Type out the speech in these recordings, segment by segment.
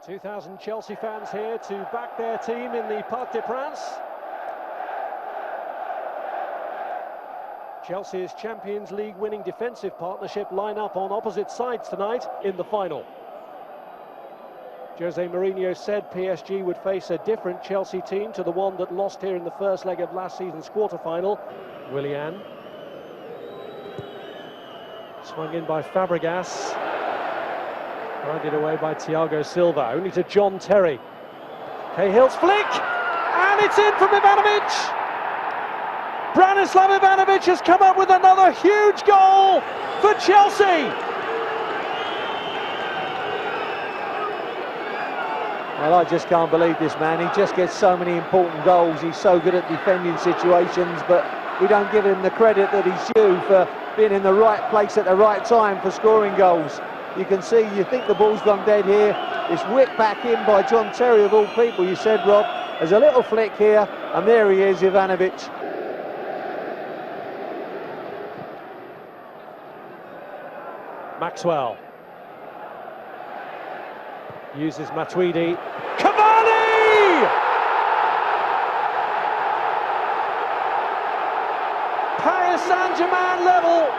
2,000 Chelsea fans here to back their team in the Parc des Princes. Chelsea's Champions League winning defensive partnership line up on opposite sides tonight in the final. Jose Mourinho said PSG would face a different Chelsea team to the one that lost here in the first leg of last season's quarter-final. Willian. Swung in by Fabregas. Handed away by Thiago Silva, only to John Terry. Cahill's flick, and it's in from Ivanovic. Branislav Ivanovic has come up with another huge goal for Chelsea. Well, I just can't believe this man. He just gets so many important goals. He's so good at defending situations, but we don't give him the credit that he's due for being in the right place at the right time for scoring goals. You can see, you think the ball's gone dead here. It's whipped back in by John Terry of all people. You said, Rob, there's a little flick here, and there he is, Ivanovic. Maxwell uses Matuidi. Cavani! Paris Saint-Germain level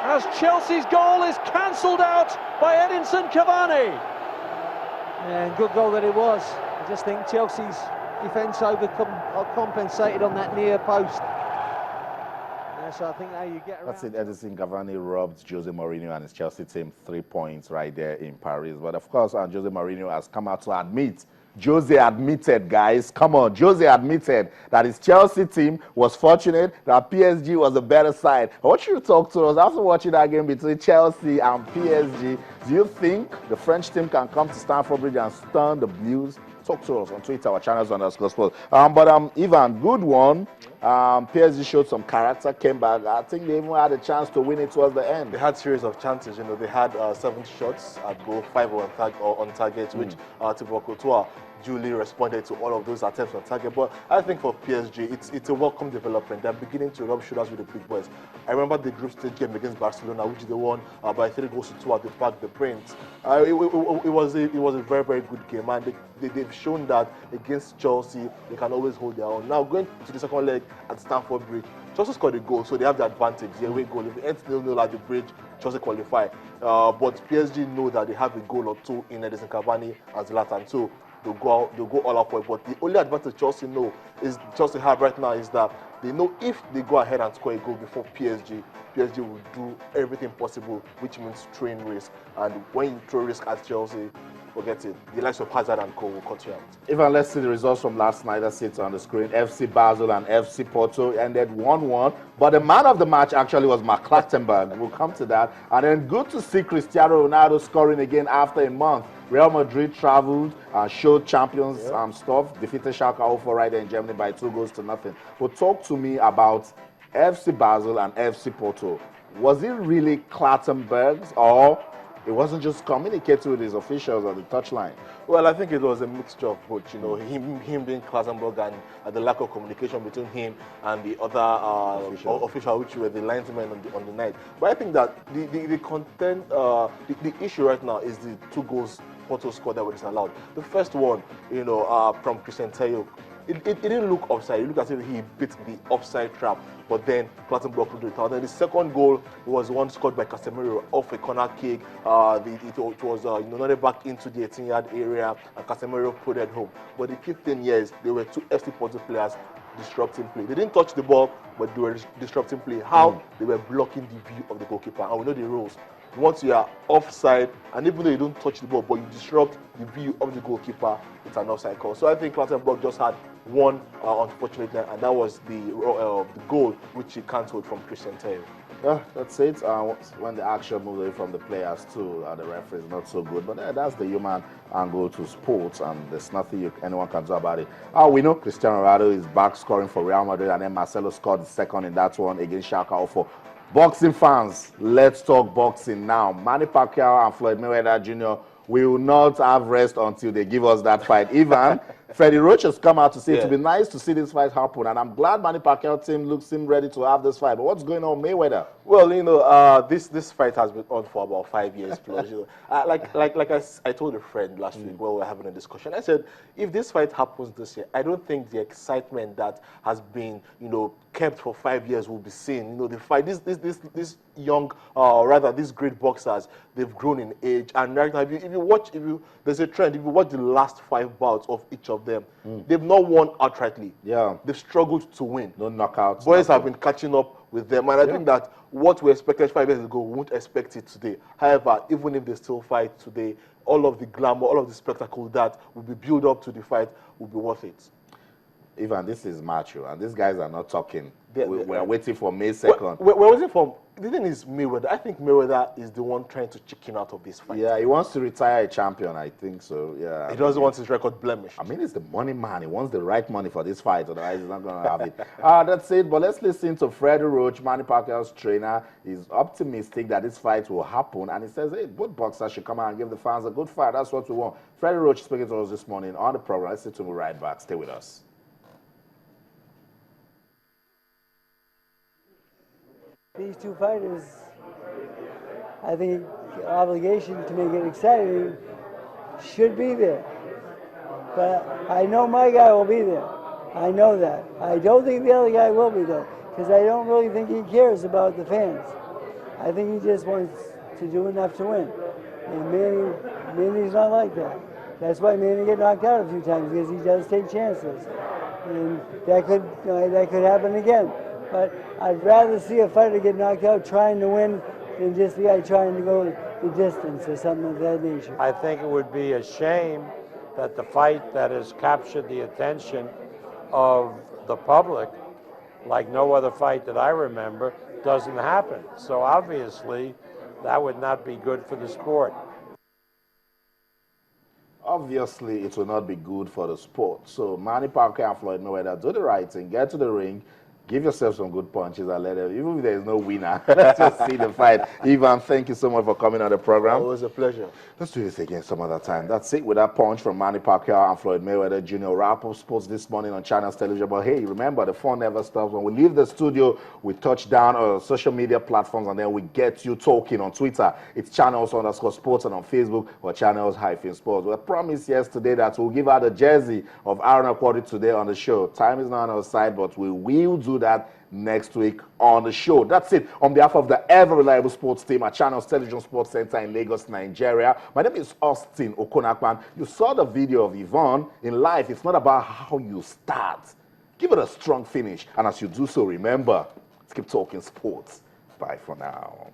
as Chelsea's goal is cancelled out by Edinson Cavani. And good goal that it was. I just think Chelsea's defence overcompensated on that near post. So I think how you get around. That's it. Edinson Cavani robbed Jose Mourinho and his Chelsea team 3 points right there in Paris. But of course, Jose Mourinho has come out to admit. Jose admitted, guys, come on, Jose admitted that his Chelsea team was fortunate, that PSG was a better side. I want you to talk to us after watching that game between Chelsea and PSG. Do you think the French team can come to Stamford Bridge and stun the Blues? Talk to us on Twitter, our channels on _sport. Ivan, good one. PSG showed some character, came back. I think they even had a chance to win it towards the end. They had series of chances. You know, they had 7 shots at goal, 5 on target, which Thibaut Courtois duly responded to all of those attempts on target. But I think for PSG, it's a welcome development. They're beginning to rub shoulders with the big boys. I remember the group stage game against Barcelona, which they won by 3-2 at the Parc des Princes. It was a very, very good game, and they've shown that against Chelsea, they can always hold their own. Now, going to the second leg at Stamford Bridge, Chelsea scored a goal, so they have the advantage. The away goal. If it ends 0-0 at the bridge, Chelsea qualify. But PSG know that they have a goal or two in Edinson Cavani and Zlatan, so they'll go all out for it. But the only advantage Chelsea have right now is that they know if they go ahead and score a goal before PSG will do everything possible, which means throwing risk. And when you throw risk at Chelsea, forget it. The likes of Hazard and Co will cut you out. Even let's see the results from last night. That's it on the screen. FC Basel and FC Porto ended 1-1. But the man of the match actually was Mark Clattenburg. We'll come to that. And then good to see Cristiano Ronaldo scoring again after a month. Real Madrid traveled and showed champions stuff. Defeated Schalke 04 right there in Germany by 2-0. But talk to me about FC Basel and FC Porto. Was it really Clattenburg's, or it wasn't just communicating with his officials on the touchline? Well, I think it was a mixture of both. You know, him being Clattenburg and the lack of communication between him and the other official, which were the linesmen on the night. But I think that the content, the issue right now is the 2 goals Porto scored that were disallowed. The first one, you know, from Christian Tayo, it didn't look offside. It looked as if he bit the offside trap, but then Clattenburg could do it out. Then the second goal was one scored by Casemiro off a corner kick. It was nodded back into the 18-yard area, and Casemiro put it home. But the key thing here is there were 2 FC Porto players disrupting play. They didn't touch the ball, but they were disrupting play. How? They were blocking the view of the goalkeeper, and we know the rules. Once you are offside, and even though you don't touch the ball, but you disrupt the view of the goalkeeper, it's an offside call. So I think Clattenburg just had one unfortunate, and that was the goal which he cancelled from Christian Tayo. Yeah, that's it. When the action moves away from the players too, the referee is not so good. But that's the human angle to sports, and there's nothing anyone can do about it. We know Cristiano Ronaldo is back scoring for Real Madrid, and then Marcelo scored the second in that one against Schalke 04. Boxing fans, let's talk boxing now. Manny Pacquiao and Floyd Mayweather Jr. we will not have rest until they give us that fight. Ivan, Freddie Roach has come out to say it would be nice to see this fight happen, and I'm glad Manny Pacquiao team seem ready to have this fight. But what's going on, Mayweather? Well, you know, this fight has been on for about 5 years plus. You know, like I told a friend last week while we were having a discussion, I said, if this fight happens this year, I don't think the excitement that has been, you know, kept for 5 years will be seen. You know, the fight, this young, rather these great boxers, they've grown in age, and right now, there's a trend. If you watch the last 5 bouts of each of them, they've not won outrightly. Yeah, they've struggled to win. No knockouts. Boys have been catching up with them, and I think that what we expected 5 years ago, we won't expect it today. However, even if they still fight today, all of the glamour, all of the spectacle that will be built up to the fight will be worth it. Ivan, this is macho, and these guys are not talking. We're waiting for May 2nd. We're waiting for. The thing is Mayweather. I think Mayweather is the one trying to chicken out of this fight. Yeah, he wants to retire a champion, I think so. Yeah, he doesn't want his record blemished. I mean, it's the money man. He wants the right money for this fight, otherwise he's not going to have it. That's it. But let's listen to Freddie Roach, Manny Pacquiao's trainer. He's optimistic that this fight will happen, and he says, hey, both boxers should come out and give the fans a good fight. That's what we want. Freddie Roach speaking to us this morning on the program. Let's listen to him right back. Stay with us. These two fighters, I think the obligation to make it exciting should be there. But I know my guy will be there. I know that. I don't think the other guy will be there because I don't really think he cares about the fans. I think he just wants to do enough to win. And Manny's not like that. That's why Manny get knocked out a few times because he does take chances. And that could happen again. But I'd rather see a fighter get knocked out trying to win than just the guy trying to go the distance or something of that nature. I think it would be a shame that the fight that has captured the attention of the public, like no other fight that I remember, doesn't happen. So obviously, that would not be good for the sport. Obviously, it will not be good for the sport. So Manny Pacquiao and Floyd Mayweather, do the right thing, get to the ring, give yourself some good punches and let them, even if there is no winner, let's just see the fight. Ivan, thank you so much for coming on the program. Always a pleasure. Let's do this again some other time. That's it with that punch from Manny Pacquiao and Floyd Mayweather Jr. Wrap up sports this morning on Channels Television. But hey, remember, the fun never stops. When we leave the studio, we touch down on social media platforms and then we get you talking on Twitter. It's Channels_sports, and on Facebook or Channels-sports. We promised yesterday that we'll give out a jersey of Aaron Aquati today on the show. Time is not on our side, but we will do that next week on the show. That's it. On behalf of the ever reliable sports team at Channels Television Sports Center in Lagos, Nigeria, my name is Austin Okonakpan. You saw the video of Yvonne. In life, it's not about how you start. Give it a strong finish. And as you do so, remember, let's keep talking sports. Bye for now.